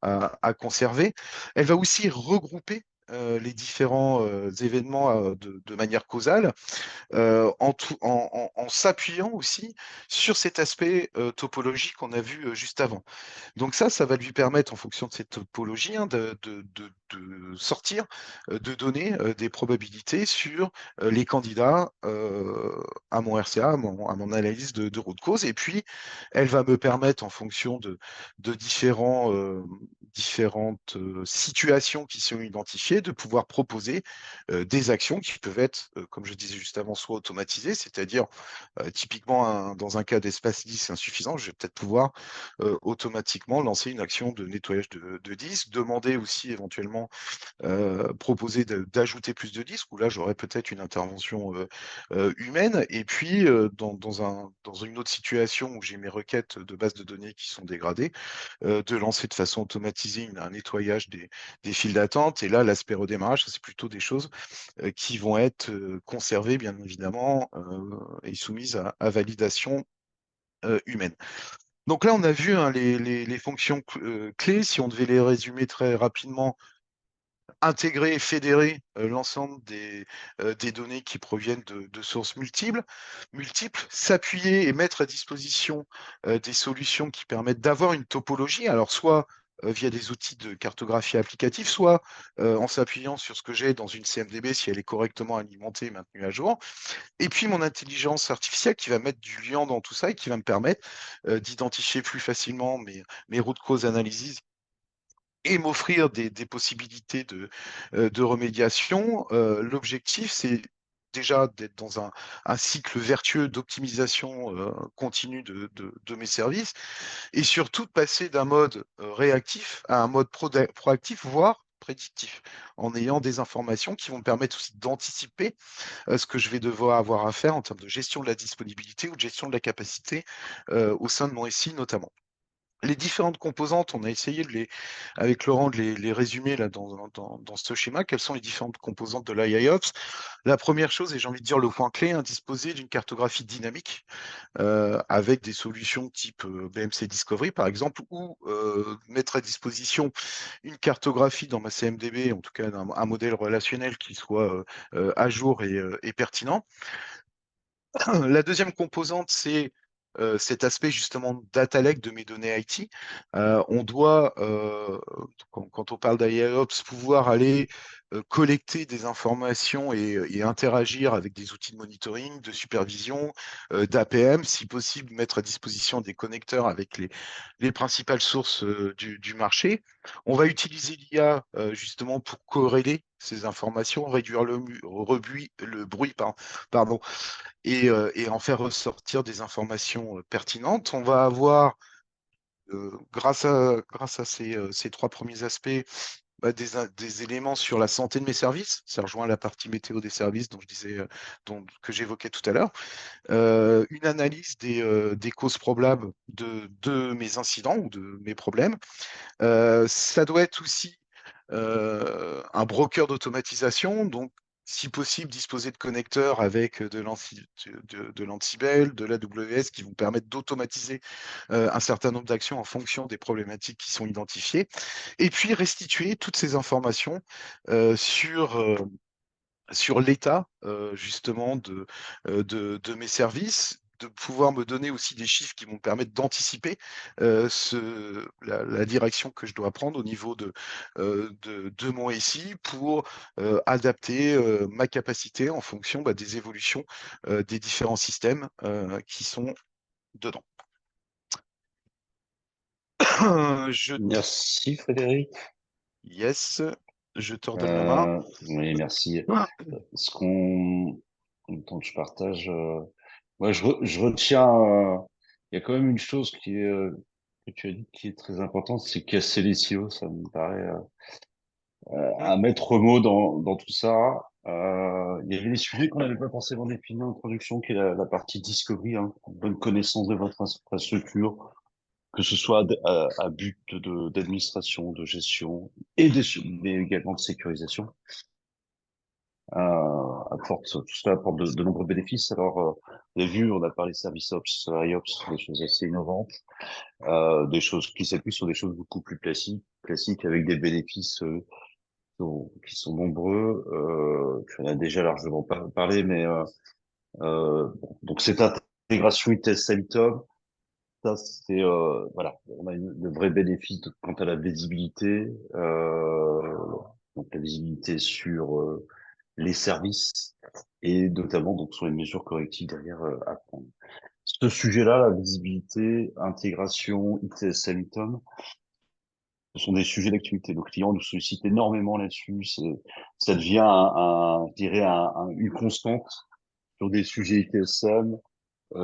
à conserver. Elle va aussi regrouper les différents événements de manière causale, en s'appuyant aussi sur cet aspect topologique qu'on a vu juste avant. Donc ça va lui permettre, en fonction de cette topologie, hein, de sortir, de donner des probabilités sur les candidats à mon RCA, à mon analyse de route cause. Et puis, elle va me permettre, en fonction de différentes situations qui sont identifiées, de pouvoir proposer des actions qui peuvent être, comme je disais juste avant, soit automatisées, c'est-à-dire typiquement dans un cas d'espace 10 insuffisant, je vais peut-être pouvoir automatiquement lancer une action de nettoyage de disques, demander aussi éventuellement proposer d'ajouter plus de disques, où là j'aurais peut-être une intervention humaine, et puis dans une autre situation où j'ai mes requêtes de base de données qui sont dégradées, de lancer de façon automatisée un nettoyage des files d'attente, et là l'aspect redémarrage, ça, c'est plutôt des choses qui vont être conservées bien évidemment et soumises à validation humaine. Donc là, on a vu hein, les fonctions clés. Si on devait les résumer très rapidement, intégrer et fédérer l'ensemble des données qui proviennent de sources multiples, s'appuyer et mettre à disposition des solutions qui permettent d'avoir une topologie, alors soit via des outils de cartographie applicative, soit en s'appuyant sur ce que j'ai dans une CMDB si elle est correctement alimentée et maintenue à jour. Et puis mon intelligence artificielle qui va mettre du lien dans tout ça et qui va me permettre d'identifier plus facilement mes routes cause analysis et m'offrir des possibilités de remédiation. L'objectif, c'est déjà d'être dans un cycle vertueux d'optimisation continue de mes services et surtout de passer d'un mode réactif à un mode proactif, voire prédictif, en ayant des informations qui vont me permettre aussi d'anticiper ce que je vais devoir avoir à faire en termes de gestion de la disponibilité ou de gestion de la capacité au sein de mon SI notamment. Les différentes composantes, on a essayé avec Laurent de les résumer là, dans ce schéma. Quelles sont les différentes composantes de l'IIOps? La première chose, et j'ai envie de dire le point clé, hein, disposer d'une cartographie dynamique avec des solutions type BMC Discovery par exemple, ou mettre à disposition une cartographie dans ma CMDB, en tout cas un modèle relationnel qui soit à jour et pertinent. La deuxième composante, c'est cet aspect justement data lake de mes données IT. On doit, quand on parle d'IAOps, pouvoir aller collecter des informations et interagir avec des outils de monitoring, de supervision, d'APM, si possible, mettre à disposition des connecteurs avec les principales sources du marché. On va utiliser l'IA justement pour corréler ces informations, réduire le bruit, pardon, et en faire ressortir des informations pertinentes. On va avoir, grâce à ces trois premiers aspects, bah, des éléments sur la santé de mes services. Ça rejoint la partie météo des services dont je disais, que j'évoquais tout à l'heure. Une analyse des causes probables de mes incidents ou de mes problèmes. Ça doit être aussi un broker d'automatisation, donc si possible disposer de connecteurs avec de l'Ansible, de l'AWS qui vont permettre d'automatiser un certain nombre d'actions en fonction des problématiques qui sont identifiées, et puis restituer toutes ces informations sur l'état justement de mes services, de pouvoir me donner aussi des chiffres qui vont me permettre d'anticiper la direction que je dois prendre au niveau de mon SI pour adapter ma capacité en fonction des évolutions des différents systèmes qui sont dedans. Je... Merci Frédéric. Yes, je te redonne la main. Oui, merci. Ce qu'on, en même temps que je partage, moi, je retiens, il y a quand même une chose que tu as dit qui est très importante, c'est casser les silos. Ça me paraît un maître mot dans tout ça. Il y avait des sujets qu'on n'avait pas forcément définis en introduction, qui est la partie discovery, hein, bonne connaissance de votre infrastructure, que ce soit à but d'administration, de gestion mais également de sécurisation. Tout cela apporte de nombreux bénéfices. Alors, vous avez vu, on a parlé service ops, IOPS, des choses assez innovantes, des choses qui s'appuient sur des choses beaucoup plus classiques avec des bénéfices qui sont nombreux. Tu en as déjà largement parlé, mais bon, donc cette intégration ITS-Symptom, ça c'est voilà, on a de vrais bénéfices quant à la visibilité, donc la visibilité sur les services et notamment donc sur les mesures correctives derrière à prendre. Ce sujet-là, la visibilité, intégration, ITS-Symptom, ce sont des sujets d'activité. Nos clients nous sollicitent énormément là-dessus. Ça devient je dirais une constante sur des sujets ITSM.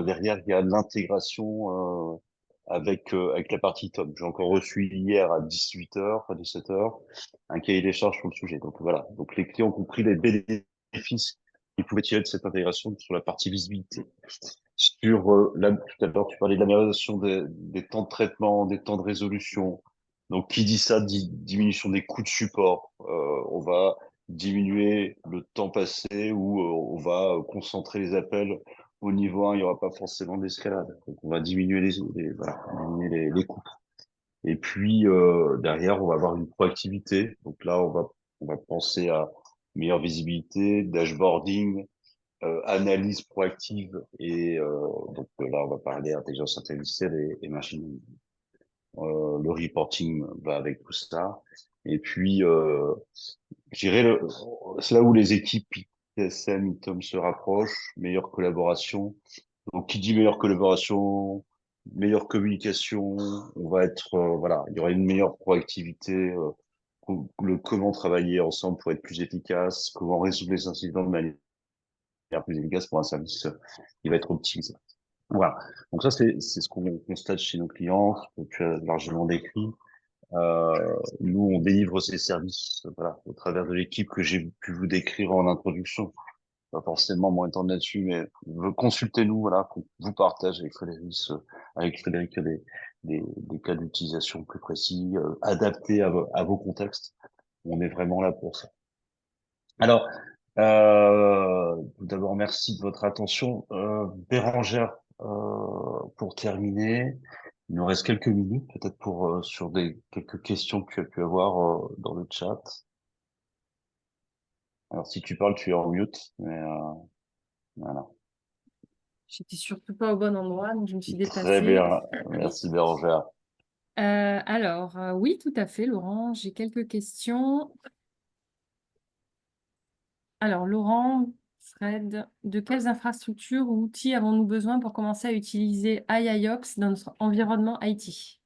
Derrière, il y a de l'intégration avec la partie TOM. J'ai encore reçu hier à 18h, à 17h, un cahier des charges sur le sujet. Donc voilà. Donc les clients ont compris les bénéfices qu'ils pouvaient tirer de cette intégration sur la partie visibilité. Sur tout à l'heure, tu parlais de l'amélioration des temps de traitement, des temps de résolution. Donc, qui dit ça, dit diminution des coûts de support. On va diminuer le temps passé ou on va concentrer les appels au niveau 1. Il n'y aura pas forcément d'escalade. Donc, on va diminuer voilà, diminuer les coûts. Et puis, derrière, on va avoir une proactivité. Donc là, on va penser à meilleure visibilité, dashboarding, analyse proactive et donc là on va parler intelligence artificielle et machine learning. Le reporting va avec tout ça et puis je dirais c'est là où les équipes TSM Tom se rapprochent, meilleure collaboration. Donc qui dit meilleure collaboration, meilleure communication, on va être voilà, il y aura une meilleure proactivité, le comment travailler ensemble pour être plus efficace, comment résoudre les incidents de manière plus efficace pour un service qui va être optimisé. Voilà. Donc ça, c'est ce qu'on constate chez nos clients, ce que tu as largement décrit. Nous, on délivre ces services, voilà, au travers de l'équipe que j'ai pu vous décrire en introduction. Pas forcément moins temps là-dessus, mais consultez-nous, voilà, qu'on vous partage avec Frédéric des cas d'utilisation plus précis, adaptés à vos contextes. On est vraiment là pour ça. Alors, tout d'abord, merci de votre attention. Bérangère, pour terminer, il nous reste quelques minutes, peut-être pour sur quelques questions que tu as pu avoir dans le chat. Alors, si tu parles, tu es en mute, mais voilà. J'étais surtout pas au bon endroit, donc je me suis Très déplacée. bien, merci Bérangère. Alors, oui, tout à fait, Laurent. J'ai quelques questions. Alors, Laurent, Fred, de quelles infrastructures ou outils avons-nous besoin pour commencer à utiliser IIOps dans notre environnement IT?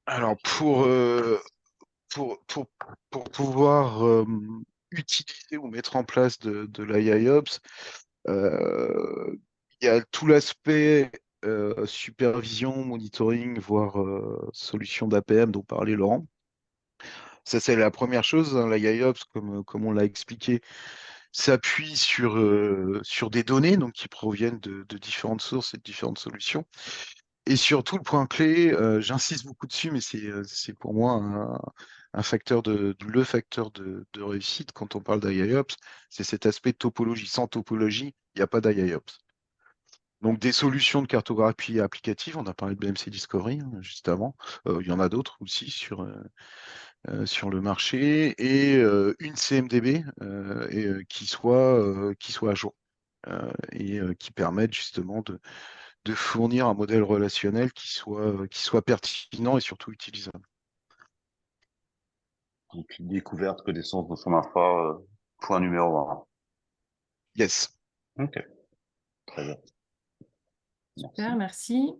Alors, pour pouvoir utiliser ou mettre en place de l'IIOps, il y a tout l'aspect supervision, monitoring, voire solution d'APM dont parlait Laurent. Ça, c'est la première chose. Hein, l'IIOps, comme on l'a expliqué, s'appuie sur des données donc, qui proviennent de différentes sources et de différentes solutions. Et surtout, le point clé, j'insiste beaucoup dessus, mais c'est pour moi un facteur le facteur de réussite quand on parle d'IIOps, c'est cet aspect de topologie. Sans topologie, il n'y a pas d'IIOps. Donc des solutions de cartographie applicative, on a parlé de BMC Discovery hein, juste avant, il y en a d'autres aussi sur le marché, et une CMDB qui soit à jour et qui permette justement de fournir un modèle relationnel qui soit pertinent et surtout utilisable. Donc, découverte, connaissance de son infra, point numéro 1. Yes. Ok, très bien. Super, Merci. merci.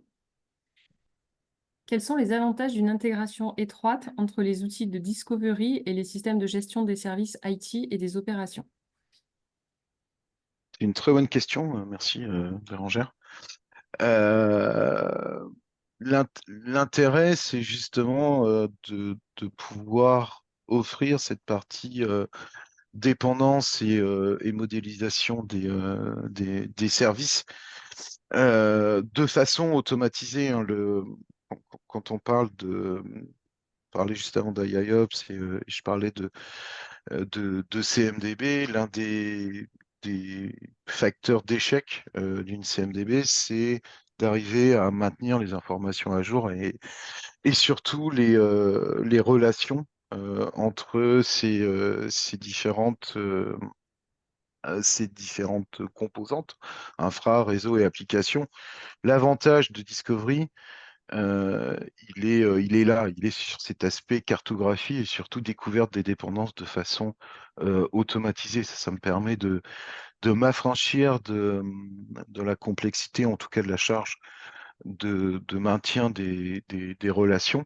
Quels sont les avantages d'une intégration étroite entre les outils de discovery et les systèmes de gestion des services IT et des opérations? C'est une très bonne question. Merci, Bérangère. Euh, L'intérêt, c'est justement de pouvoir offrir cette partie dépendance et modélisation des services de façon automatisée. Hein, quand on parlait juste avant d'IIOps et je parlais de CMDB, l'un des facteurs d'échec d'une CMDB, c'est d'arriver à maintenir les informations à jour et surtout les relations entre ces différentes composantes, infra, réseau et applications. L'avantage de Discovery, euh, il est là, il est sur cet aspect cartographie et surtout découverte des dépendances de façon automatisée. Ça me permet de m'affranchir de la complexité, en tout cas de la charge de maintien des relations.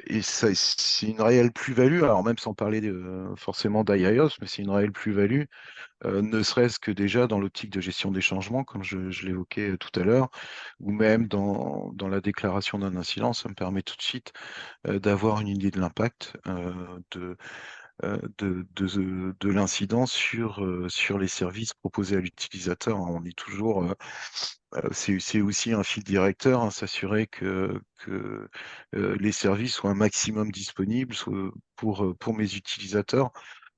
Et ça, c'est une réelle plus-value, alors même sans parler forcément d'IIOS, mais c'est une réelle plus-value, ne serait-ce que déjà dans l'optique de gestion des changements, comme je l'évoquais tout à l'heure, ou même dans la déclaration d'un incident. Ça me permet tout de suite d'avoir une idée de l'impact de l'incident sur les services proposés à l'utilisateur. On est toujours, c'est aussi un fil directeur, hein, s'assurer que les services soient un maximum disponibles pour mes utilisateurs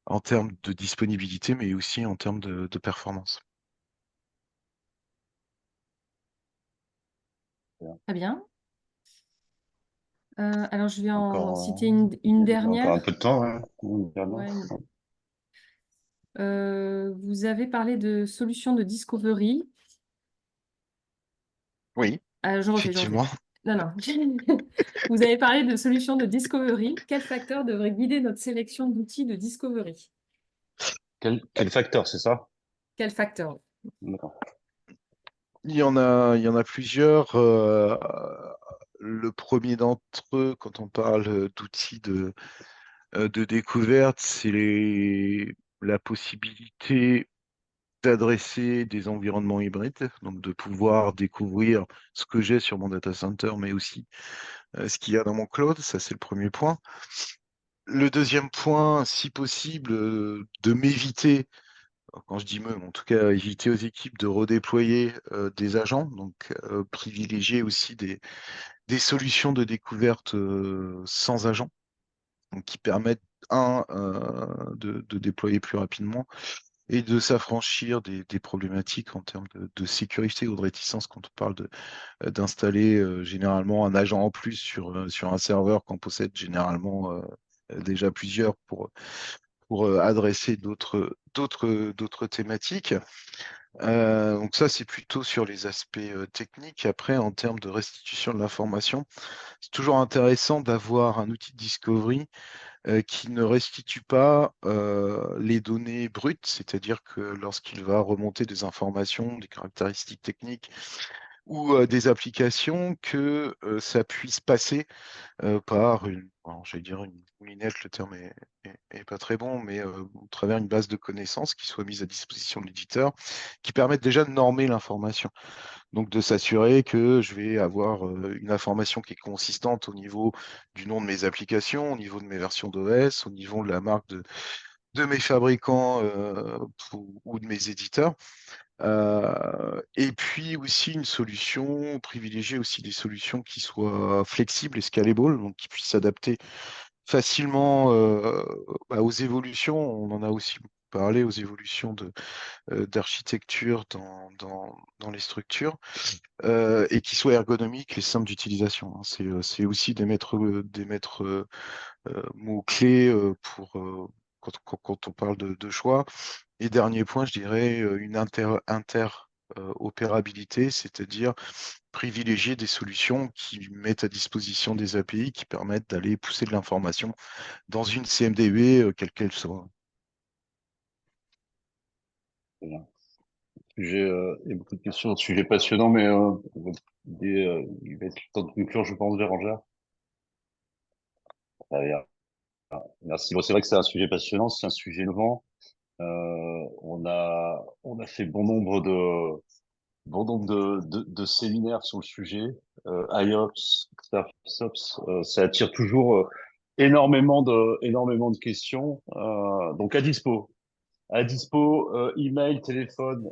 en termes de disponibilité, mais aussi en termes de performance. Très bien. Alors, je vais en Encore, citer une il y a encore un dernière. peu de temps, hein. Une dernière. Ouais. Vous avez parlé de solutions de discovery. Oui, Je refais, je refais. effectivement. Non, non. Vous avez parlé de solutions de discovery. Quel facteur devrait guider notre sélection d'outils de discovery? Quel facteur, c'est ça? Quel facteur? D'accord. Il y en a plusieurs. Le premier d'entre eux, quand on parle d'outils de découverte, c'est la possibilité d'adresser des environnements hybrides, donc de pouvoir découvrir ce que j'ai sur mon data center, mais aussi ce qu'il y a dans mon cloud. Ça, c'est le premier point. Le deuxième point, si possible, de m'éviter, quand je dis me, en tout cas, éviter aux équipes de redéployer des agents, donc privilégier aussi des solutions de découverte sans agents, donc qui permettent, de déployer plus rapidement et de s'affranchir des problématiques en termes de sécurité ou de réticence quand on parle d'installer généralement un agent en plus sur un serveur qu'on possède généralement déjà plusieurs pour adresser d'autres thématiques. Donc ça, c'est plutôt sur les aspects techniques. Après, en termes de restitution de l'information, c'est toujours intéressant d'avoir un outil de discovery qui ne restitue pas les données brutes, c'est-à-dire que lorsqu'il va remonter des informations, des caractéristiques techniques ou des applications, que ça puisse passer par j'allais dire une moulinette, le terme est pas très bon, mais au travers une base de connaissances qui soit mise à disposition de l'éditeur, qui permettent déjà de normer l'information. Donc de s'assurer que je vais avoir une information qui est consistante au niveau du nom de mes applications, au niveau de mes versions d'OS, au niveau de la marque de mes fabricants ou de mes éditeurs. Et puis aussi une solution, privilégier aussi des solutions qui soient flexibles et scalable, donc qui puissent s'adapter facilement aux évolutions. On en a aussi parlé aux évolutions d'architecture dans les structures et qui soient ergonomiques et simples d'utilisation, hein. C'est aussi des maîtres mots-clés quand on parle de choix. Et dernier point, je dirais une interopérabilité, c'est-à-dire privilégier des solutions qui mettent à disposition des API qui permettent d'aller pousser de l'information dans une CMDB, quelle qu'elle soit. Très bien. Il y a beaucoup de questions, sujet passionnant, mais il va être temps de conclure, je pense, Bérangère. Très bien. Merci. Bon, c'est vrai que c'est un sujet passionnant, c'est un sujet innovant. On a fait bon nombre de séminaires sur le sujet. IOPS, StaffSops, ça attire toujours énormément de questions. Donc à dispo, email, téléphone,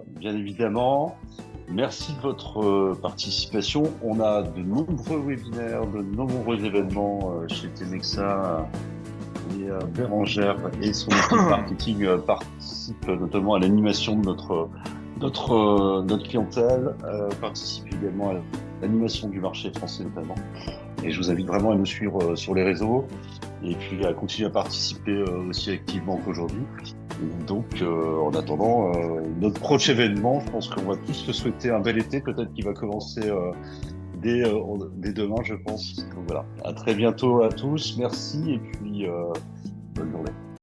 bien évidemment. Merci de votre participation. On a de nombreux webinaires, de nombreux événements chez Tenexa. Et Bérangère et son équipe marketing participent notamment à l'animation de notre clientèle, participent également à l'animation du marché français notamment. Et je vous invite vraiment à nous suivre sur les réseaux et puis à continuer à participer aussi activement qu'aujourd'hui. Donc, en attendant notre prochain événement, je pense qu'on va tous se souhaiter un bel été, peut-être qu'il va commencer dès demain, je pense. Donc voilà, à très bientôt à tous, merci et puis bonne journée.